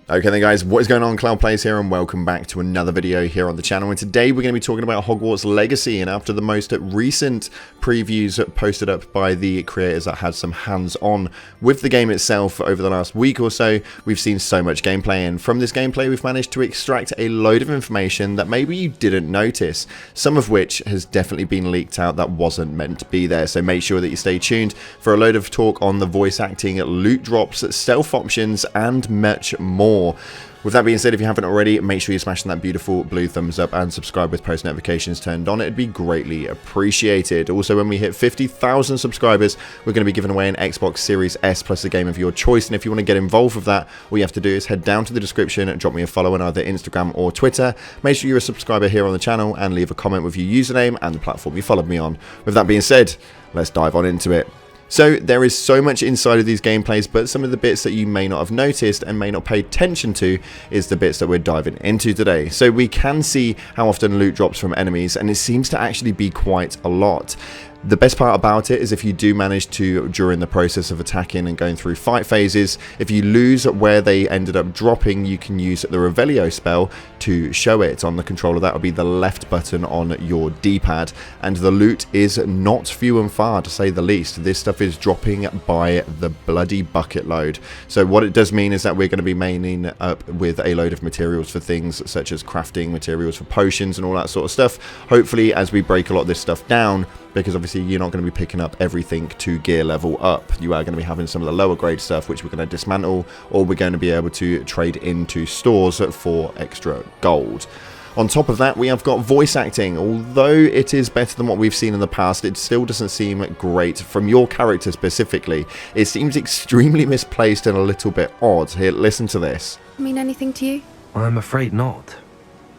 Okay then guys, what is going on? Cloud Plays here and welcome back to another video here on the channel, and today we're going to be talking about Hogwarts Legacy. And after the most recent previews posted up by the creators that had some hands-on with the game itself over the last week or so, we've seen so much gameplay, and from this gameplay we've managed to extract a load of information that maybe you didn't notice, some of which has definitely been leaked out that wasn't meant to be there. So make sure that you stay tuned for a load of talk on the voice acting, loot drops, stealth options and much more. With that being said, if you haven't already, make sure you're smashing that beautiful blue thumbs up and subscribe with post notifications turned on. It'd be greatly appreciated. Also, when we hit 50,000 subscribers, we're going to be giving away an Xbox Series S plus a game of your choice. And if you want to get involved with that, all you have to do is head down to the description and drop me a follow on either Instagram or Twitter. Make sure you're a subscriber here on the channel and leave a comment with your username and the platform you followed me on. With that being said, let's dive on into it. So there is so much inside of these gameplays, but some of the bits that you may not have noticed and may not pay attention to is the bits that we're diving into today. So we can see how often loot drops from enemies, and it seems to actually be quite a lot. The best part about it is if you do manage to, during the process of attacking and going through fight phases, if you lose where they ended up dropping, you can use the Revelio spell to show it. On the controller, that will be the left button on your D-pad, and the loot is not few and far, to say the least. This stuff is dropping by the bloody bucket load. So what it does mean is that we're going to be maining up with a load of materials for things such as crafting materials for potions and all that sort of stuff. Hopefully, as we break a lot of this stuff down, because obviously you're not going to be picking up everything to gear level up. You are going to be having some of the lower grade stuff which we're going to dismantle, or we're going to be able to trade into stores for extra gold. On top of that, we have got voice acting. Although it is better than what we've seen in the past, it still doesn't seem great from your character specifically. It seems extremely misplaced and a little bit odd. Here, listen to this. Mean anything to you? I'm afraid not.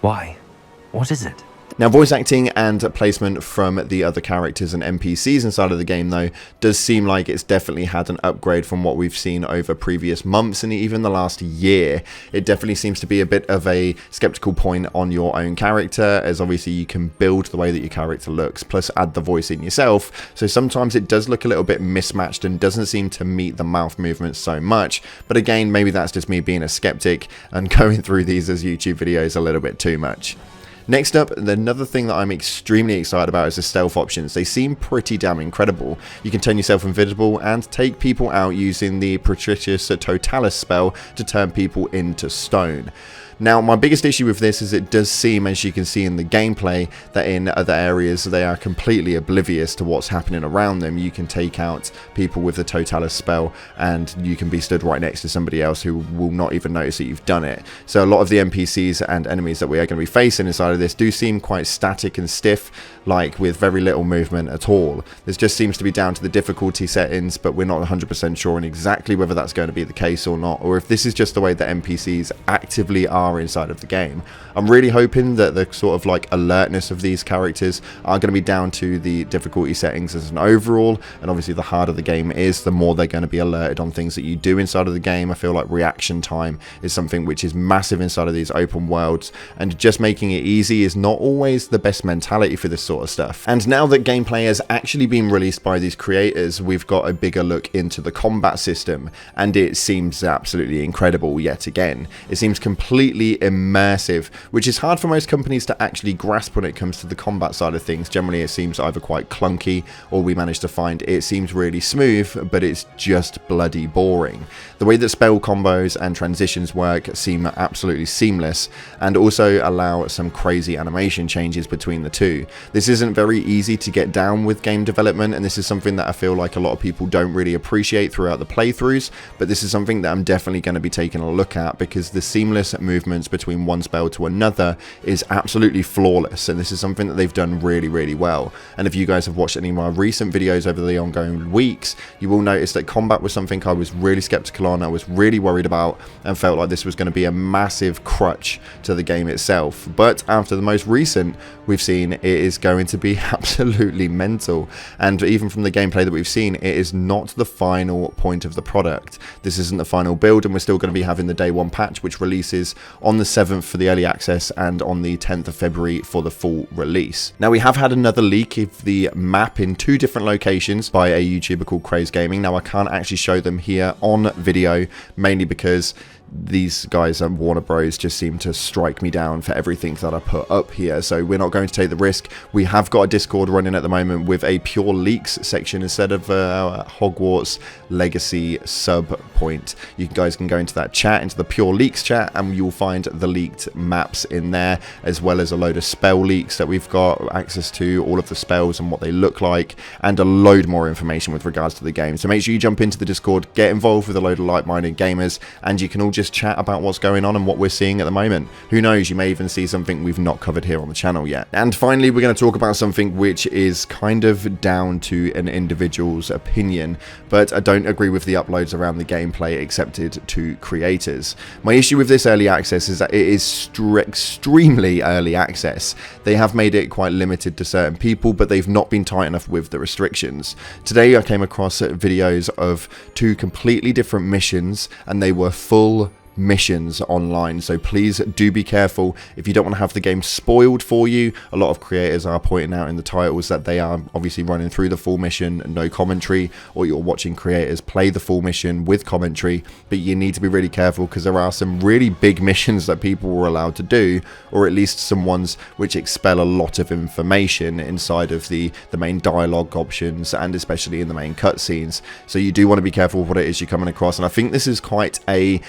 Why? What is it? Now, voice acting and placement from the other characters and NPCs inside of the game, though, does seem like it's definitely had an upgrade from what we've seen over previous months and even the last year. It definitely seems to be a bit of a skeptical point on your own character, as obviously you can build the way that your character looks, plus add the voice in yourself. So sometimes it does look a little bit mismatched and doesn't seem to meet the mouth movements so much. But again, maybe that's just me being a skeptic and going through these as YouTube videos a little bit too much. Next up, another thing that I'm extremely excited about is the stealth options. They seem pretty damn incredible. You can turn yourself invisible and take people out using the Patricius Totalis spell to turn people into stone. Now, my biggest issue with this is it does seem, as you can see in the gameplay, that in other areas they are completely oblivious to what's happening around them. You can take out people with the Totalis spell and you can be stood right next to somebody else who will not even notice that you've done it. So a lot of the NPCs and enemies that we are going to be facing inside of this do seem quite static and stiff, like with very little movement at all. This just seems to be down to the difficulty settings, but we're not 100% sure on exactly whether that's going to be the case or not, or if this is just the way that NPCs actively are inside of the game. I'm really hoping that the sort of like alertness of these characters are going to be down to the difficulty settings as an overall, and obviously the harder the game is, the more they're going to be alerted on things that you do inside of the game. I feel like reaction time is something which is massive inside of these open worlds, and just making it easy is not always the best mentality for this sort of stuff. And now that gameplay has actually been released by these creators, we've got a bigger look into the combat system, and it seems absolutely incredible yet again. It seems completely immersive, which is hard for most companies to actually grasp when it comes to the combat side of things. Generally it seems either quite clunky, or we manage to find it seems really smooth, but it's just bloody boring. The way that spell combos and transitions work seem absolutely seamless, and also allow some crazy animation changes between the two. This isn't very easy to get down with game development, and this is something that I feel like a lot of people don't really appreciate throughout the playthroughs, but this is something that I'm definitely going to be taking a look at, because the seamless movements between one spell to another is absolutely flawless, and this is something that they've done really well. And if you guys have watched any of my recent videos over the ongoing weeks, you will notice that combat was something I was really skeptical on, I was really worried about, and felt like this was going to be a massive crutch to the game itself. But after the most recent we've seen, it is going to be absolutely mental. And even from the gameplay that we've seen, it is not the final point of the product. This isn't the final build, and we're still going to be having the day one patch, which releases on the 7th for the early access and on the 10th of February for the full release. Now, we have had another leak of the map in 2 different locations by a YouTuber called Craze Gaming. Now, I can't actually show them here on video, mainly because these guys at Warner Bros just seem to strike me down for everything that I put up here, so we're not going to take the risk. We have got a Discord running at the moment with a pure leaks section instead of Hogwarts Legacy sub point. You guys can go into that chat, into the pure leaks chat, and you'll find the leaked maps in there, as well as a load of spell leaks that we've got access to, all of the spells and what they look like, and a load more information with regards to the game. So make sure you jump into the Discord, get involved with a load of like-minded gamers, and you can all just chat about what's going on and what we're seeing at the moment. Who knows, you may even see something we've not covered here on the channel yet. And finally, we're going to talk about something which is kind of down to an individual's opinion, but I don't agree with the uploads around the gameplay accepted to creators. My issue with this early access is that it is extremely early access. They have made it quite limited to certain people, but they've not been tight enough with the restrictions. Today I came across videos of 2 completely different missions, and they were full missions online, so please do be careful if you don't want to have the game spoiled for you. A lot of creators are pointing out in the titles that they are obviously running through the full mission, no commentary, or you're watching creators play the full mission with commentary, but you need to be really careful because there are some really big missions that people were allowed to do, or at least some ones which expel a lot of information inside of the main dialogue options, and especially in the main cutscenes. So you do want to be careful with what it is you're coming across, and I think this is quite a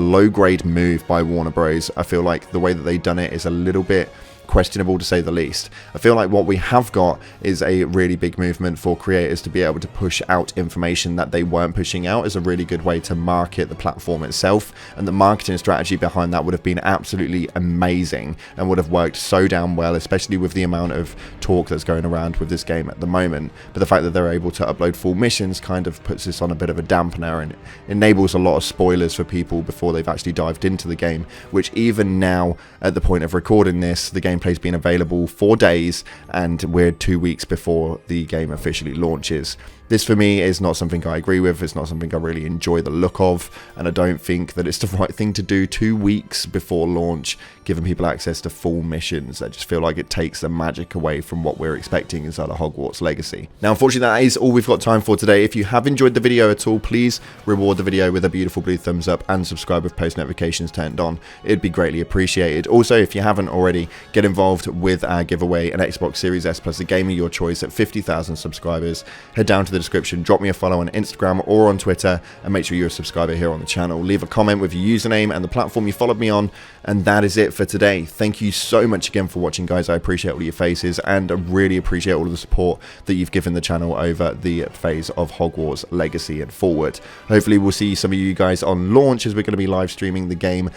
low-grade move by Warner Bros. I feel like the way that they've done it is a little bit questionable, to say the least. I feel like what we have got is a really big movement for creators to be able to push out information that they weren't pushing out as a really good way to market the platform itself, and the marketing strategy behind that would have been absolutely amazing and would have worked so damn well, especially with the amount of talk that's going around with this game at the moment. But the fact that they're able to upload full missions kind of puts this on a bit of a dampener and enables a lot of spoilers for people before they've actually dived into the game, which even now at the point of recording this, the gameplay's been available 4 days and we're 2 weeks before the game officially launches. This for me is not something I agree with, it's not something I really enjoy the look of, and I don't think that it's the right thing to do 2 weeks before launch, giving people access to full missions. I just feel like it takes the magic away from what we're expecting inside of Hogwarts Legacy. Now, unfortunately, that is all we've got time for today. If you have enjoyed the video at all, please reward the video with a beautiful blue thumbs up and subscribe with post notifications turned on. It'd be greatly appreciated. Also, if you haven't already, get involved with our giveaway, an Xbox Series S Plus, a game of your choice at 50,000 subscribers. Head down to the description, drop me a follow on Instagram or on Twitter, and make sure you're a subscriber here on the channel. Leave a comment with your username and the platform you followed me on, and that is it for today. Thank you so much again for watching, guys. I appreciate all your faces, and I really appreciate all of the support that you've given the channel over the phase of Hogwarts Legacy and forward. Hopefully we'll see some of you guys on launch, as we're going to be live streaming the game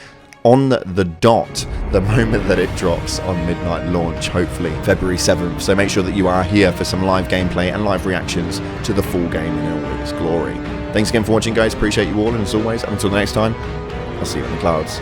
on the dot, the moment that it drops on midnight launch, hopefully February 7th. So make sure that you are here for some live gameplay and live reactions to the full game in all its glory. Thanks again for watching, guys. Appreciate you all, and as always, until next time, I'll see you in the clouds.